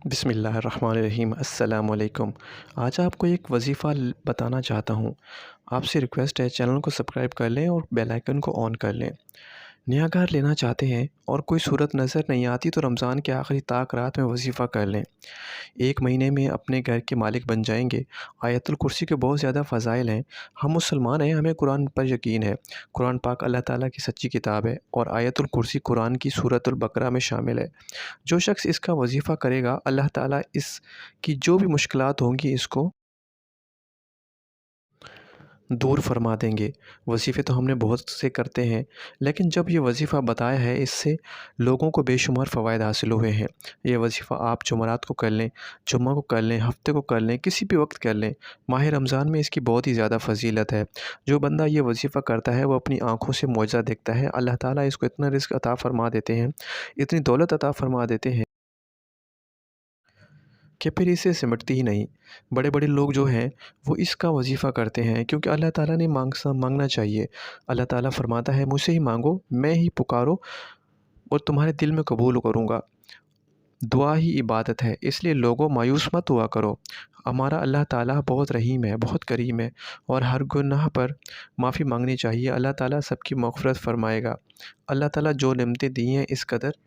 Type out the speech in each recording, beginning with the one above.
بسم اللہ الرحمن الرحیم۔ السلام علیکم۔ آج آپ کو ایک وظیفہ بتانا چاہتا ہوں۔ آپ سے ریکویسٹ ہے چینل کو سبسکرائب کر لیں اور بیل آئیکن کو آن کر لیں۔ نیا گھر لینا چاہتے ہیں اور کوئی صورت نظر نہیں آتی تو رمضان کے آخری طاق رات میں وظیفہ کر لیں۔ 1 مہینے میں اپنے گھر کے مالک بن جائیں گے۔ آیت الکرسی کے بہت زیادہ فضائل ہیں۔ ہم مسلمان ہیں، ہمیں قرآن پر یقین ہے۔ قرآن پاک اللہ تعالیٰ کی سچی کتاب ہے اور آیت الکرسی قرآن کی سورۃ البقرہ میں شامل ہے۔ جو شخص اس کا وظیفہ کرے گا، اللہ تعالیٰ اس کی جو بھی مشکلات ہوں گی اس کو دور فرما دیں گے۔ وظیفے تو ہم نے بہت سے کرتے ہیں، لیکن جب یہ وظیفہ بتایا ہے اس سے لوگوں کو بے شمار فوائد حاصل ہوئے ہیں۔ یہ وظیفہ آپ جمعرات کو کر لیں، جمعہ کو کر لیں، ہفتے کو کر لیں، کسی بھی وقت کر لیں۔ ماہ رمضان میں اس کی بہت ہی زیادہ فضیلت ہے۔ جو بندہ یہ وظیفہ کرتا ہے وہ اپنی آنکھوں سے معجزہ دیکھتا ہے۔ اللہ تعالیٰ اس کو اتنا رزق عطا فرما دیتے ہیں، اتنی دولت عطا فرما دیتے ہیں کہ پھر اسے سمٹتی ہی نہیں۔ بڑے بڑے لوگ جو ہیں وہ اس کا وظیفہ کرتے ہیں، کیونکہ اللہ تعالیٰ نے مانگنا چاہیے۔ اللہ تعالیٰ فرماتا ہے مجھ سے ہی مانگو، میں ہی پکارو اور تمہارے دل میں قبول کروں گا۔ دعا ہی عبادت ہے، اس لیے لوگوں مایوس مت ہوا کرو۔ ہمارا اللہ تعالیٰ بہت رحیم ہے، بہت کریم ہے اور ہر گناہ پر معافی مانگنی چاہیے۔ اللہ تعالیٰ سب کی مغفرت فرمائے گا۔ اللہ تعالیٰ جو نعمتیں دی ہیں اس قدر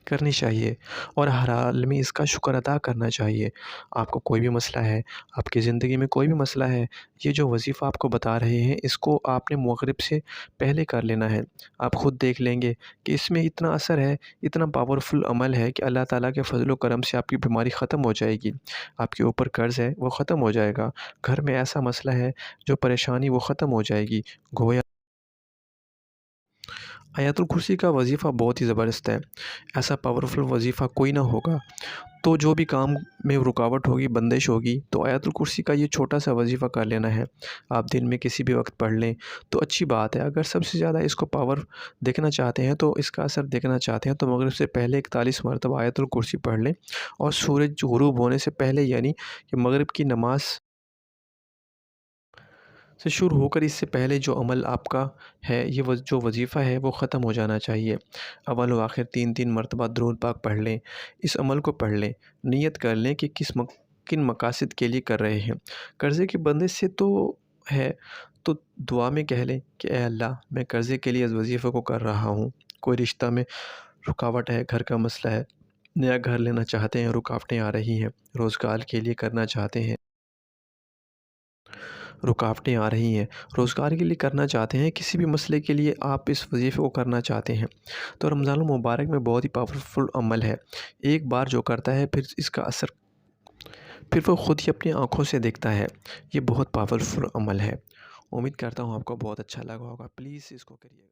کرنی چاہیے اور ہر حال میں اس کا شکر ادا کرنا چاہیے۔ آپ کو کوئی بھی مسئلہ ہے، آپ کی زندگی میں کوئی بھی مسئلہ ہے، یہ جو وظیفہ آپ کو بتا رہے ہیں اس کو آپ نے مغرب سے پہلے کر لینا ہے۔ آپ خود دیکھ لیں گے کہ اس میں اتنا اثر ہے، اتنا پاورفل عمل ہے کہ اللہ تعالیٰ کے فضل و کرم سے آپ کی بیماری ختم ہو جائے گی۔ آپ کے اوپر قرض ہے وہ ختم ہو جائے گا۔ گھر میں ایسا مسئلہ ہے جو پریشانی وہ ختم ہو جائے گی۔ گویا آیت الکرسی کا وظیفہ بہت ہی زبردست ہے۔ ایسا پاورفل وظیفہ کوئی نہ ہوگا۔ تو جو بھی کام میں رکاوٹ ہوگی، بندش ہوگی، تو آیت الکرسی کا یہ چھوٹا سا وظیفہ کر لینا ہے۔ آپ دن میں کسی بھی وقت پڑھ لیں تو اچھی بات ہے۔ اگر سب سے زیادہ اس کو پاور دیکھنا چاہتے ہیں تو اس کا اثر دیکھنا چاہتے ہیں تو مغرب سے پہلے 41 مرتبہ آیت الکرسی پڑھ لیں اور سورج غروب ہونے سے پہلے، یعنی کہ مغرب کی نماز سے شروع ہو کر اس سے پہلے جو عمل آپ کا ہے، یہ جو وظیفہ ہے وہ ختم ہو جانا چاہیے۔ اول و آخر 3 مرتبہ درود پاک پڑھ لیں، اس عمل کو پڑھ لیں، نیت کر لیں کہ کن مقاصد کے لیے کر رہے ہیں۔ قرضے کے بندے سے تو ہے تو دعا میں کہہ لیں کہ اے اللہ، میں قرضے کے لیے اس وظیفے کو کر رہا ہوں۔ کوئی رشتہ میں رکاوٹ ہے، گھر کا مسئلہ ہے، نیا گھر لینا چاہتے ہیں، رکاوٹیں آ رہی ہیں، روزگار کے لیے کرنا چاہتے ہیں، رکاوٹیں آ رہی ہیں، روزگار کے لیے کرنا چاہتے ہیں، کسی بھی مسئلے کے لیے آپ اس وظیفے کو کرنا چاہتے ہیں تو رمضان المبارک میں بہت ہی پاورفل عمل ہے۔ ایک بار جو کرتا ہے پھر اس کا اثر پھر وہ خود ہی اپنی آنکھوں سے دیکھتا ہے۔ یہ بہت پاورفل عمل ہے۔ امید کرتا ہوں آپ کو بہت اچھا لگا ہوگا۔ پلیز اس کو کریے گا۔